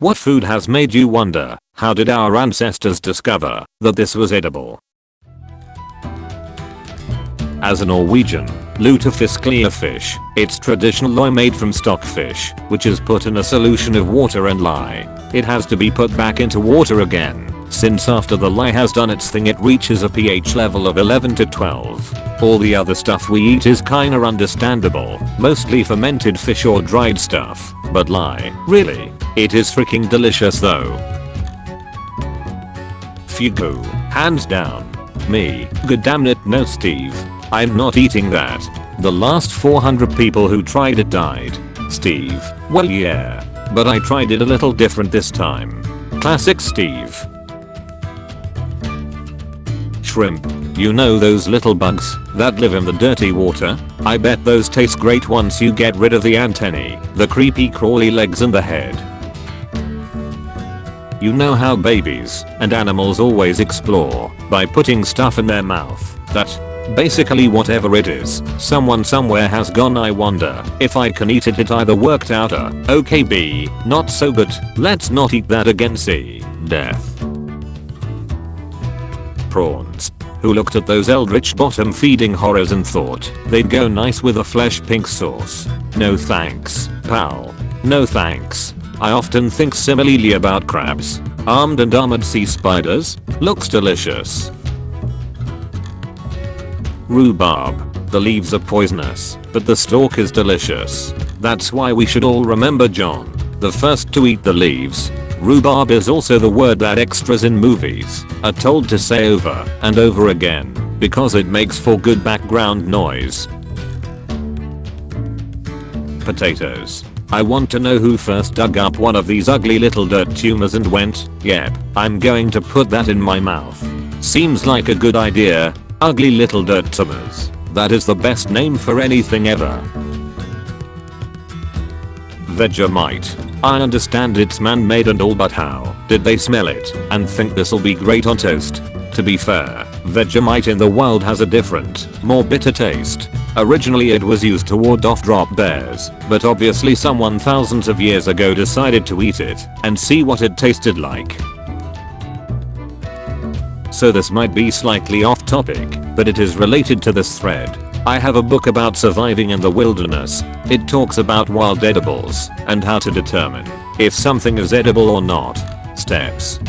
What food has made you wonder, how did our ancestors discover that this was edible? As a Norwegian, lutefisk a fish, it's traditional lye made from stockfish, which is put in a solution of water and lye. It has to be put back into water again, since after the lye has done its thing it reaches a pH level of 11 to 12. All the other stuff we eat is kinda understandable, mostly fermented fish or dried stuff, but lye, really? It is freaking delicious though. Fugu, hands down. Me, goddammit no Steve. I'm not eating that. The last 400 people who tried it died. Steve, well yeah. But I tried it a little different this time. Classic Steve. Shrimp. You know those little bugs that live in the dirty water? I bet those taste great once you get rid of the antennae, the creepy crawly legs and the head. You know how babies and animals always explore by putting stuff in their mouth. That basically whatever it is, someone somewhere has gone. I wonder if I can eat it. It either worked out a okay B, not so good, let's not eat that again C, death. Prawns. Who looked at those eldritch bottom feeding horrors and thought they'd go nice with a flesh pink sauce? No thanks, pal. No thanks. I often think similarly about crabs. Armed and armored sea spiders? Looks delicious. Rhubarb. The leaves are poisonous, but the stalk is delicious. That's why we should all remember John, the first to eat the leaves. Rhubarb is also the word that extras in movies are told to say over and over again, because it makes for good background noise. Potatoes. I want to know who first dug up one of these ugly little dirt tumors and went, yep, I'm going to put that in my mouth. Seems like a good idea. Ugly little dirt tumors. That is the best name for anything ever. Vegemite. I understand it's man-made and all, but how did they smell it and think this'll be great on toast? To be fair, Vegemite in the wild has a different, more bitter taste. Originally it was used to ward off drop bears, but obviously someone thousands of years ago decided to eat it and see what it tasted like. So this might be slightly off topic, but it is related to this thread. I have a book about surviving in the wilderness. It talks about wild edibles and how to determine if something is edible or not. Steps.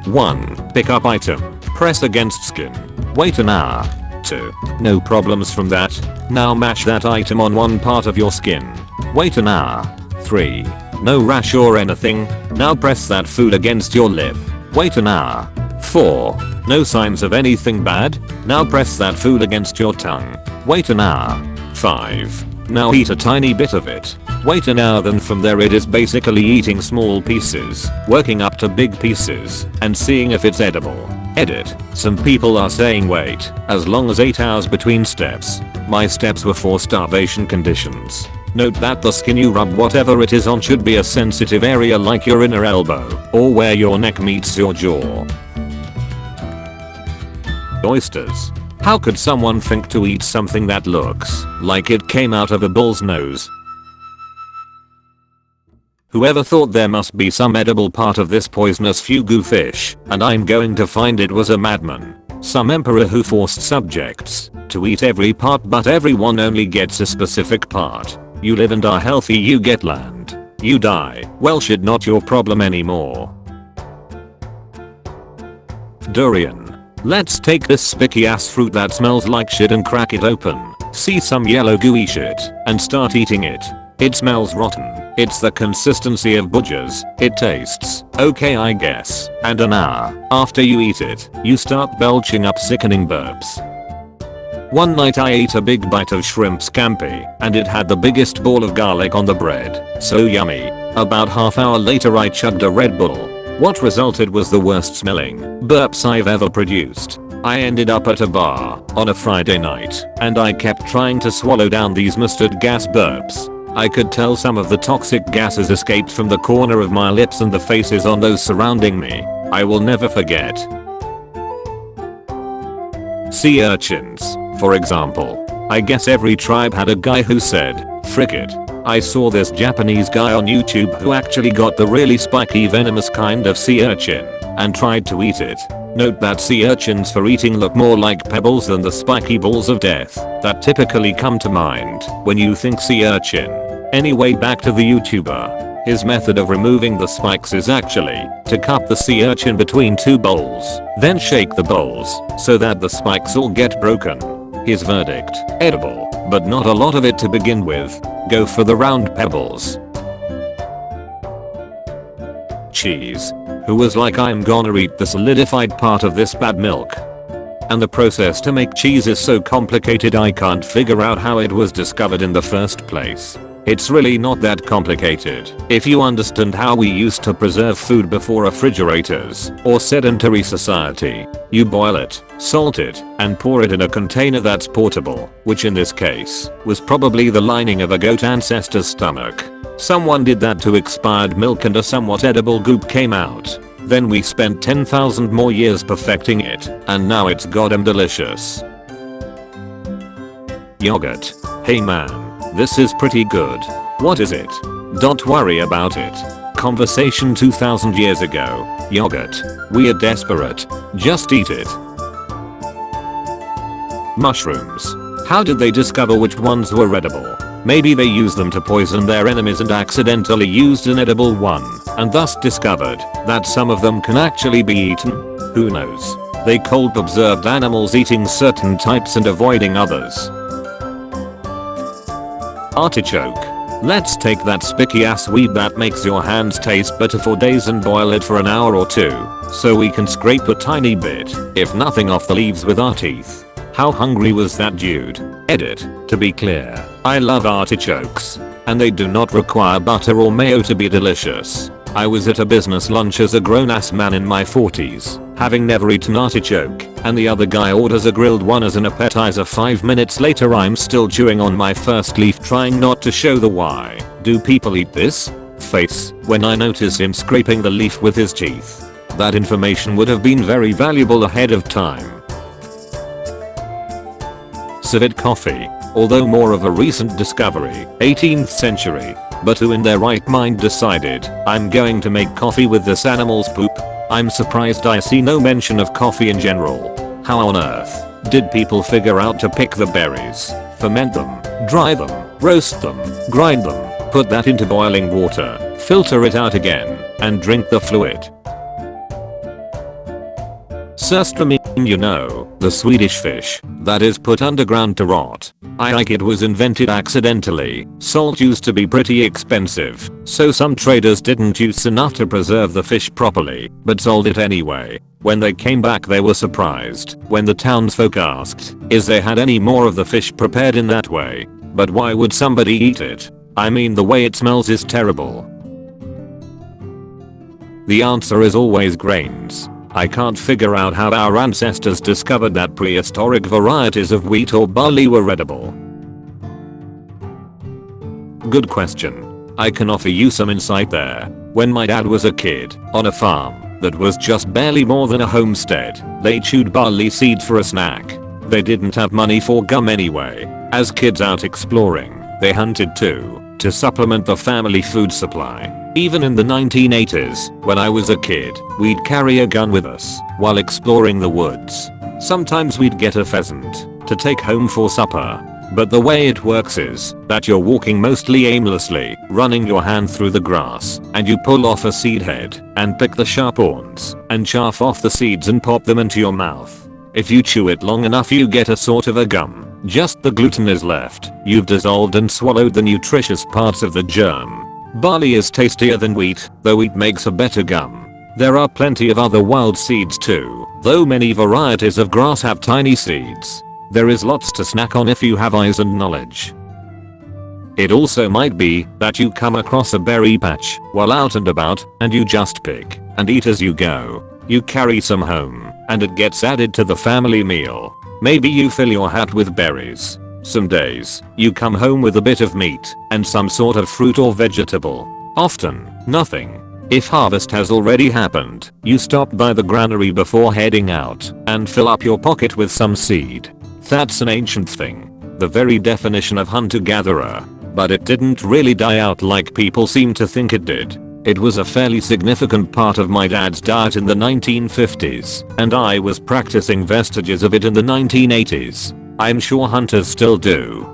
1. Pick up item. Press against skin. Wait an hour. 2. No problems from that. Now mash that item on one part of your skin. Wait an hour. 3. No rash or anything. Now press that food against your lip. Wait an hour. 4. No signs of anything bad. Now press that food against your tongue. Wait an hour. 5. Now eat a tiny bit of it. Wait an hour. Then from there it is basically eating small pieces, working up to big pieces, and seeing if it's edible. Edit. Some people are saying wait as long as 8 hours between steps. My steps were for starvation conditions. Note that the skin you rub whatever it is on should be a sensitive area like your inner elbow or where your neck meets your jaw. Oysters. How could someone think to eat something that looks like it came out of a bull's nose? Whoever thought there must be some edible part of this poisonous fugu fish, and I'm going to find it was a madman. Some emperor who forced subjects to eat every part, but everyone only gets a specific part. You live and are healthy, you get land. You die, well shit, not your problem anymore. Durian. Let's take this spiky ass fruit that smells like shit and crack it open, see some yellow gooey shit, and start eating it. It smells rotten. It's the consistency of budgers. It tastes okay, I guess. And an hour after you eat it, you start belching up sickening burps. One night I ate a big bite of shrimp scampi, and it had the biggest ball of garlic on the bread. So yummy. About half hour later I chugged a Red Bull. What resulted was the worst smelling burps I've ever produced. I ended up at a bar on a Friday night, and I kept trying to swallow down these mustard gas burps. I could tell some of the toxic gases escaped from the corner of my lips and the faces on those surrounding me. I will never forget. Sea urchins, for example. I guess every tribe had a guy who said, "Frick it, I saw this Japanese guy on YouTube who actually got the really spiky venomous kind of sea urchin and tried to eat it. Note that sea urchins for eating look more like pebbles than the spiky balls of death that typically come to mind when you think sea urchin. Anyway, back to the YouTuber. His method of removing the spikes is actually to cup the sea urchin between two bowls, then shake the bowls so that the spikes all get broken. His verdict: edible, but not a lot of it to begin with. Go for the round pebbles. Cheese. Who was like, I'm gonna eat the solidified part of this bad milk. And the process to make cheese is so complicated I can't figure out how it was discovered in the first place. It's really not that complicated if you understand how we used to preserve food before refrigerators or sedentary society. You boil it, salt it, and pour it in a container that's portable, which in this case was probably the lining of a goat ancestor's stomach. Someone did that to expired milk and a somewhat edible goop came out. Then we spent 10,000 more years perfecting it, and now it's goddamn delicious. Yogurt. Hey man. This is pretty good. What is it? Don't worry about it. Conversation 2000 years ago. Yogurt. We are desperate. Just eat it. Mushrooms. How did they discover which ones were edible? Maybe they used them to poison their enemies and accidentally used an edible one, and thus discovered that some of them can actually be eaten? Who knows? They cold observed animals eating certain types and avoiding others. Artichoke. Let's take that spiky ass weed that makes your hands taste better for days and boil it for an hour or two, so we can scrape a tiny bit, if nothing, off the leaves with our teeth. How hungry was that dude? Edit. To be clear, I love artichokes, and they do not require butter or mayo to be delicious. I was at a business lunch as a grown-ass man in my 40s, having never eaten artichoke, and the other guy orders a grilled one as an appetizer. 5 minutes later I'm still chewing on my first leaf, trying not to show the why do people eat this face when I notice him scraping the leaf with his teeth. That information would have been very valuable ahead of time. Civet coffee. Although more of a recent discovery, 18th century, but who in their right mind decided, I'm going to make coffee with this animal's poop? I'm surprised I see no mention of coffee in general. How on earth did people figure out to pick the berries, ferment them, dry them, roast them, grind them, put that into boiling water, filter it out again, and drink the fluid? Surströmming, you know, the Swedish fish that is put underground to rot. I like it was invented accidentally. Salt used to be pretty expensive, so some traders didn't use enough to preserve the fish properly, but sold it anyway. When they came back they were surprised when the townsfolk asked if they had any more of the fish prepared in that way. But why would somebody eat it? I mean, the way it smells is terrible. The answer is always grains. I can't figure out how our ancestors discovered that prehistoric varieties of wheat or barley were edible. Good question. I can offer you some insight there. When my dad was a kid, on a farm that was just barely more than a homestead, they chewed barley seed for a snack. They didn't have money for gum anyway. As kids out exploring, they hunted too, to supplement the family food supply. Even in the 1980s, when I was a kid, we'd carry a gun with us while exploring the woods. Sometimes we'd get a pheasant to take home for supper. But the way it works is that you're walking mostly aimlessly, running your hand through the grass, and you pull off a seed head and pick the sharp horns and chaff off the seeds and pop them into your mouth. If you chew it long enough you get a sort of a gum. Just the gluten is left. You've dissolved and swallowed the nutritious parts of the germ. Barley is tastier than wheat, though wheat makes a better gum. There are plenty of other wild seeds too, though many varieties of grass have tiny seeds. There is lots to snack on if you have eyes and knowledge. It also might be that you come across a berry patch while out and about, and you just pick and eat as you go. You carry some home, and it gets added to the family meal. Maybe you fill your hat with berries. Some days, you come home with a bit of meat and some sort of fruit or vegetable. Often, nothing. If harvest has already happened, you stop by the granary before heading out and fill up your pocket with some seed. That's an ancient thing. The very definition of hunter-gatherer. but it didn't really die out like people seem to think it did. It was a fairly significant part of my dad's diet in the 1950s, and I was practicing vestiges of it in the 1980s. I'm sure hunters still do.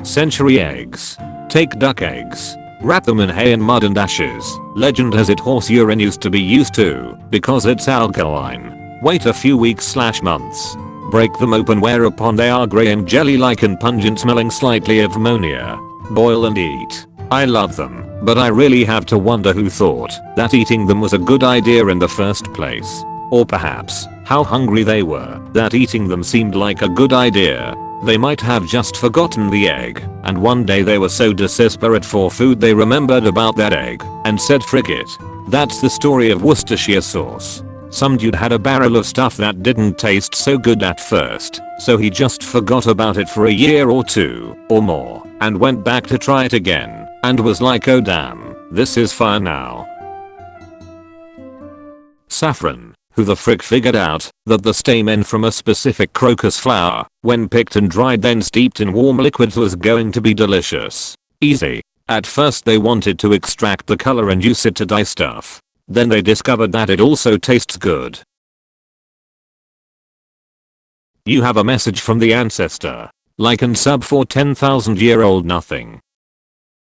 Century eggs. Take duck eggs. Wrap them in hay and mud and ashes. Legend has it horse urine used to be used to, because it's alkaline. Wait a few weeks/months. Break them open, whereupon they are grey and jelly-like and pungent, smelling slightly of ammonia. Boil and eat. I love them, but I really have to wonder who thought that eating them was a good idea in the first place. Or perhaps, how hungry they were that eating them seemed like a good idea. They might have just forgotten the egg, and one day they were so desperate for food they remembered about that egg, and said frick it. That's the story of Worcestershire sauce. Some dude had a barrel of stuff that didn't taste so good at first, so he just forgot about it for a year or two, or more, and went back to try it again, and was like, oh damn, this is fire now. Saffron. Who the frick figured out that the stamen from a specific crocus flower, when picked and dried then steeped in warm liquids, was going to be delicious? Easy. At first they wanted to extract the color and use it to dye stuff. Then they discovered that it also tastes good. You have a message from the ancestor. Like and sub for 10,000-year-old nothing.